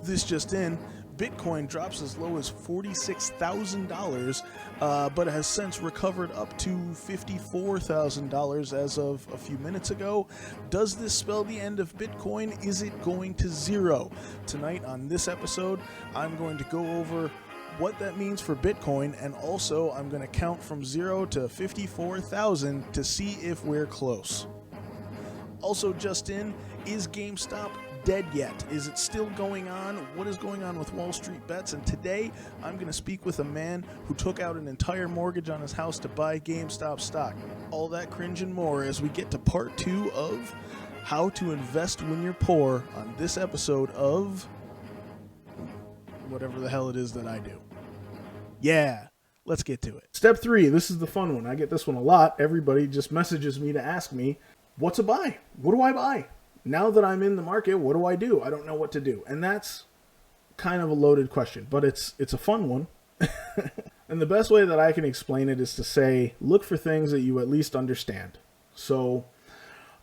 This just in, Bitcoin drops as low as $46,000, but has since recovered up to $54,000 as of a few minutes ago. Does this spell the end of Bitcoin? Is it going to zero? Tonight on this episode, I'm going to go over what that means for Bitcoin, and also I'm going to count from 0 to 54,000 to see if we're close. Also just in, is GameStop dead yet? Is it still going on? What is going on with Wall Street bets? And today, I'm going to speak with a man who took out an entire mortgage on his house to buy GameStop stock. All that cringe and more as we get to part 2 of how to invest when you're poor on this episode of whatever the hell it is that I do. Yeah, let's get to it. Step 3, this is the fun one. I get this one a lot. Everybody just messages me to ask me, what's a buy? What do I buy? Now that I'm in the market, what do I do? I don't know what to do. And that's kind of a loaded question, but it's a fun one. And the best way that I can explain it is to say, look for things that you at least understand. So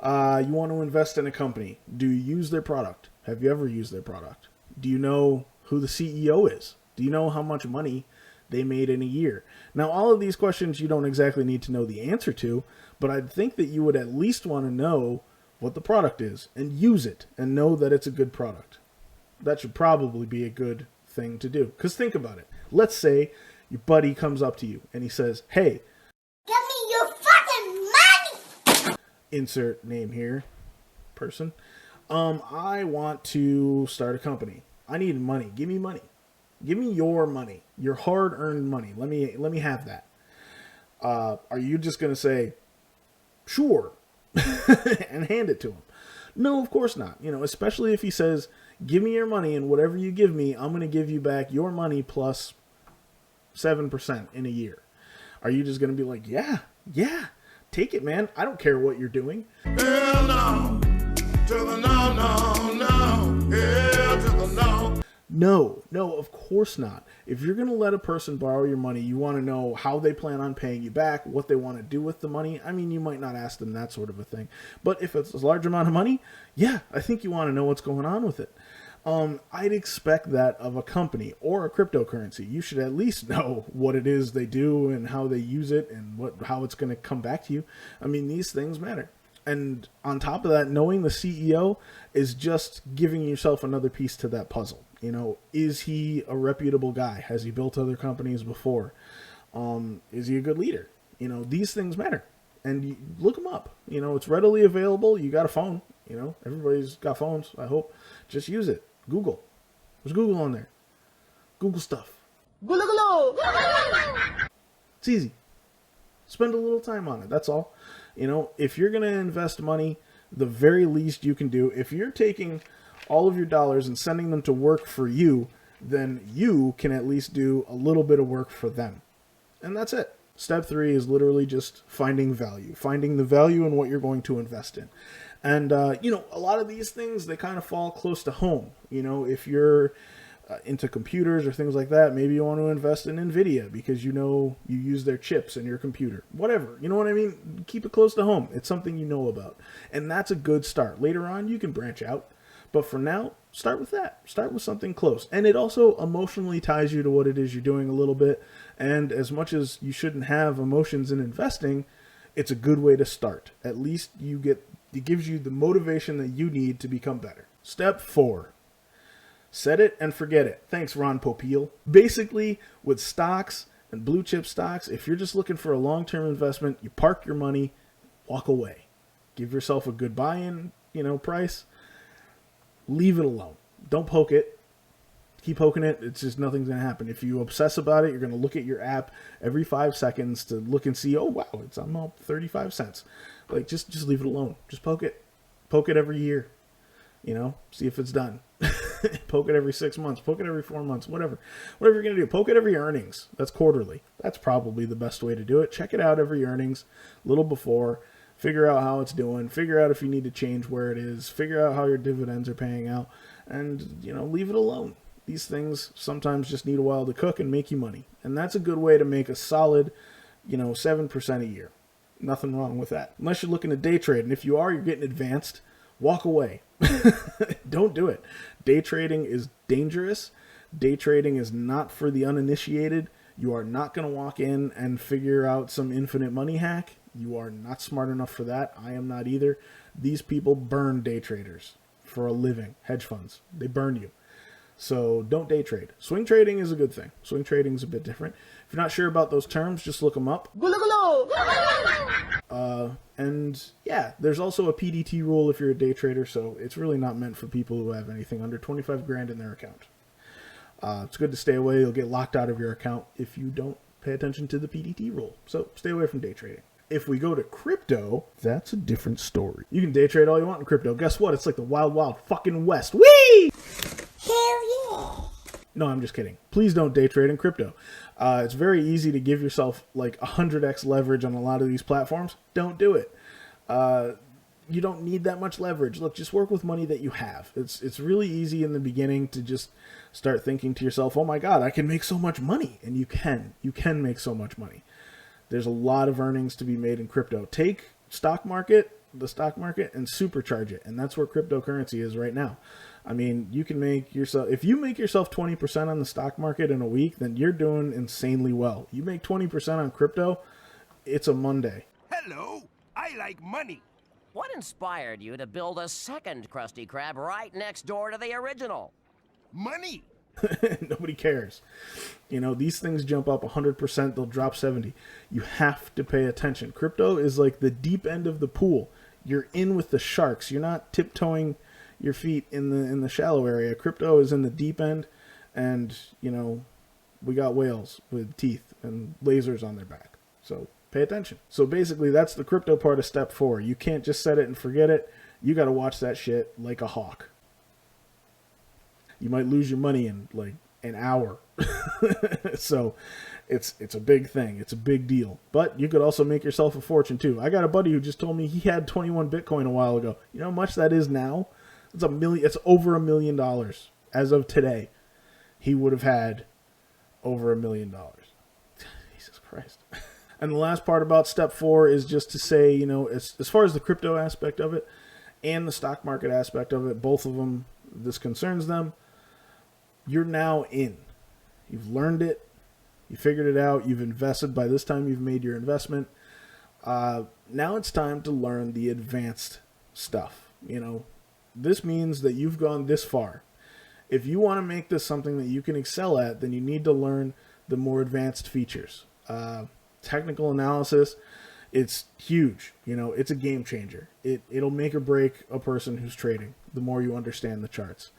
you want to invest in a company. Do you use their product? Have you ever used their product? Do you know who the CEO is? Do you know how much money they made in a year? Now, all of these questions you don't exactly need to know the answer to, but I'd think that you would at least want to know what the product is and use it and know that it's a good product. That should probably be a good thing to do. Because think about it. Let's say your buddy comes up to you and he says, hey, give me your fucking money! Insert name here, person. I want to start a company. I need money. Give me money. Give me your money, your hard-earned money. Let me have that. Are you just going to say, sure, and hand it to him? No, of course not. Especially if he says, give me your money, and whatever you give me, I'm going to give you back your money plus 7% in a year. Are you just going to be like, yeah, take it, man. I don't care what you're doing. Hell no, to the no, no, no, hell to the no. No, of course not. If you're going to let a person borrow your money, you want to know how they plan on paying you back, what they want to do with the money. I mean, you might not ask them that sort of a thing. But if it's a large amount of money, yeah, I think you want to know what's going on with it. I'd expect that of a company or a cryptocurrency. You should at least know what it is they do and how they use it and how it's going to come back to you. I mean, these things matter. And on top of that, knowing the CEO is just giving yourself another piece to that puzzle. Is he a reputable guy? Has he built other companies before? Is he a good leader? These things matter. And you look him up. It's readily available. You got a phone. Everybody's got phones, I hope. Just use it. Google. There's Google on there. Google stuff. Google. It's easy. Spend a little time on it. That's all. If you're going to invest money, the very least you can do, if you're taking all of your dollars and sending them to work for you, then you can at least do a little bit of work for them. And that's it. Step 3 is literally just finding value, finding the value in what you're going to invest in. And, a lot of these things, they kind of fall close to home. If you're into computers or things like that, maybe you want to invest in NVIDIA because you use their chips in your computer. Whatever. You know what I mean? Keep it close to home. It's something you know about. And that's a good start. Later on, you can branch out. But for now, start with that. Start with something close. And it also emotionally ties you to what it is you're doing a little bit. And as much as you shouldn't have emotions in investing, it's a good way to start. At least it gives you the motivation that you need to become better. Step 4. Set it and forget it. Thanks, Ron Popeil. Basically, with stocks and blue chip stocks, if you're just looking for a long-term investment, you park your money, walk away. Give yourself a good buy-in, price. Leave it alone. Don't poke it. Keep poking it. It's just nothing's going to happen. If you obsess about it, you're going to look at your app every 5 seconds to look and see, oh, wow, I'm up 35 cents. Like, just leave it alone. Just poke it. Poke it every year. See if it's done. Poke it every 6 months. Poke it every 4 months. Whatever you're going to do. Poke it every earnings. That's quarterly. That's probably the best way to do it. Check it out every earnings, a little before. Figure out how it's doing. Figure out if you need to change where it is. Figure out how your dividends are paying out. And, leave it alone. These things sometimes just need a while to cook and make you money. And that's a good way to make a solid, 7% a year. Nothing wrong with that. Unless you're looking to day trade. And if you are, you're getting advanced. walk away. Don't do it. Day trading is dangerous. Day trading is not for the uninitiated. You are not going to walk in and figure out some infinite money hack. You are not smart enough for that. I am not either. These people burn day traders for a living. Hedge funds. They burn you. So don't day trade. Swing trading is a good thing. Swing trading is a bit different. If you're not sure about those terms, just look them up. And yeah, there's also a PDT rule if you're a day trader, so it's really not meant for people who have anything under 25 grand in their account. It's good to stay away. You'll get locked out of your account if you don't pay attention to the PDT rule. So stay away from day trading. If we go to crypto, that's a different story. You can day trade all you want in crypto. Guess what? It's like the wild, wild fucking west. Whee! Hell yeah. No, I'm just kidding. Please don't day trade in crypto. It's very easy to give yourself like 100x leverage on a lot of these platforms. Don't do it. You don't need that much leverage. Look, just work with money that you have. It's really easy in the beginning to just start thinking to yourself, oh my God, I can make so much money. And you can make so much money. There's a lot of earnings to be made in crypto. Take the stock market, and supercharge it. And that's where cryptocurrency is right now. I mean, you can make yourself, if you make yourself 20% on the stock market in a week, then you're doing insanely well. You make 20% on crypto, it's a Monday. Hello, I like money. What inspired you to build a second Krusty Krab right next door to the original? Money. Nobody cares. You know, these things jump up 100%, they'll drop 70. You have to pay attention. Crypto is like the deep end of the pool. You're in with the sharks. You're not tiptoeing your feet in the shallow area. Crypto is in the deep end, and you know, we got whales with teeth and lasers on their back. So pay attention. So basically that's the crypto part of step 4. You can't just set it and forget it. You got to watch that shit like a hawk. You might lose your money in like an hour. So it's a big thing. It's a big deal. But you could also make yourself a fortune too. I got a buddy who just told me he had 21 Bitcoin a while ago. You know how much that is now? It's over $1 million. As of today, he would have had over $1 million. Jesus Christ. And the last part about step 4 is just to say, you know, as far as the crypto aspect of it and the stock market aspect of it, both of them, this concerns them. You're now in. You've learned it. You figured it out. You've invested. By this time, you've made your investment. Now it's time to learn the advanced stuff. You know, this means that you've gone this far. If you want to make this something that you can excel at, then you need to learn the more advanced features. Technical analysis, it's huge. You know, it's a game changer. It'll make or break a person who's trading the more you understand the charts.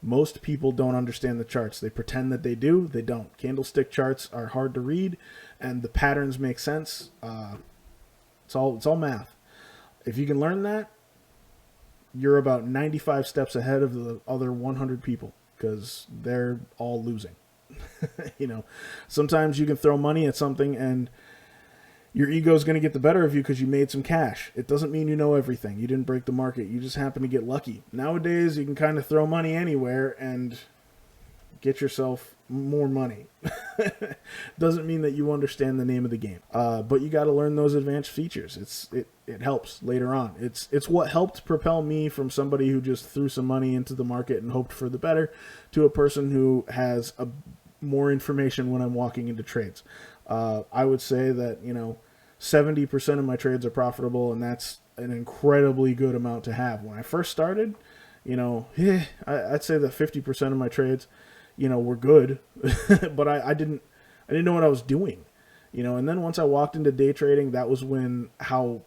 Most people don't understand the charts. They pretend that they do. They don't. Candlestick charts are hard to read, and the patterns make sense. It's all math. If you can learn that, you're about 95 steps ahead of the other 100 people because they're all losing. You know, sometimes you can throw money at something and your ego is going to get the better of you because you made some cash. It doesn't mean you know everything. You didn't break the market. You just happen to get lucky. Nowadays, you can kind of throw money anywhere and get yourself more money. Doesn't mean that you understand the name of the game. But you got to learn those advanced features. It helps later on. It's what helped propel me from somebody who just threw some money into the market and hoped for the better to a person who has more information when I'm walking into trades. I would say that, you know, 70% of my trades are profitable, and that's an incredibly good amount to have. When I first started, you know, I'd say that 50% of my trades, you know, were good, but I didn't know what I was doing, you know. And then once I walked into day trading, that was when how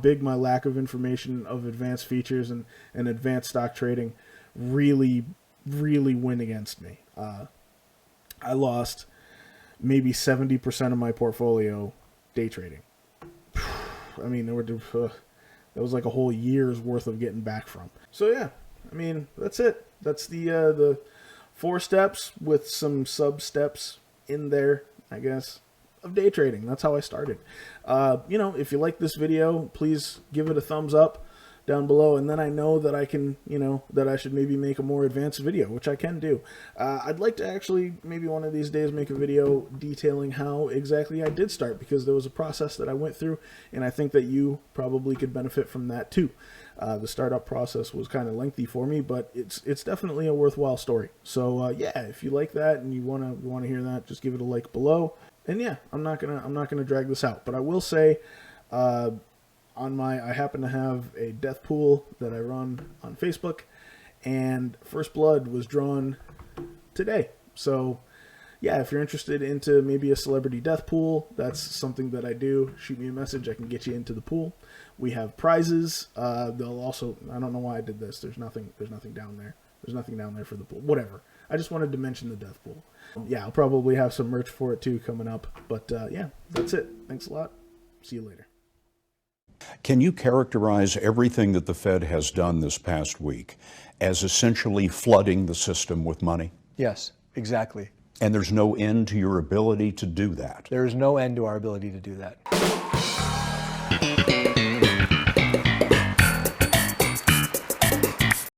big my lack of information of advanced features and advanced stock trading really went against me. I lost maybe 70% of my portfolio day trading. I mean, that was like a whole year's worth of getting back from. So yeah, I mean, that's it. That's the 4 steps with some sub steps in there, I guess, of day trading. That's how I started. You know, if you like this video, please give it a thumbs up. down below, and then I know that I can, that I should maybe make a more advanced video, which I can do. I'd like to actually maybe one of these days make a video detailing how exactly I did start, because there was a process that I went through, and I think that you probably could benefit from that too. The startup process was kind of lengthy for me, but it's definitely a worthwhile story. So yeah, if you like that and you want to hear that, just give it a like below. And yeah, I'm not gonna drag this out, but I will say, I happen to have a death pool that I run on Facebook, and first blood was drawn today. So yeah, if you're interested into maybe a celebrity death pool, that's something that I do. Shoot me a message, I can get you into the pool. We have prizes. They'll also, I don't know why I did this. There's nothing down there. There's nothing down there for the pool. Whatever. I just wanted to mention the death pool. Yeah, I'll probably have some merch for it too coming up. But yeah, that's it. Thanks a lot. See you later. Can you characterize everything that the Fed has done this past week as essentially flooding the system with money? Yes, exactly. And there's no end to your ability to do that? There is no end to our ability to do that.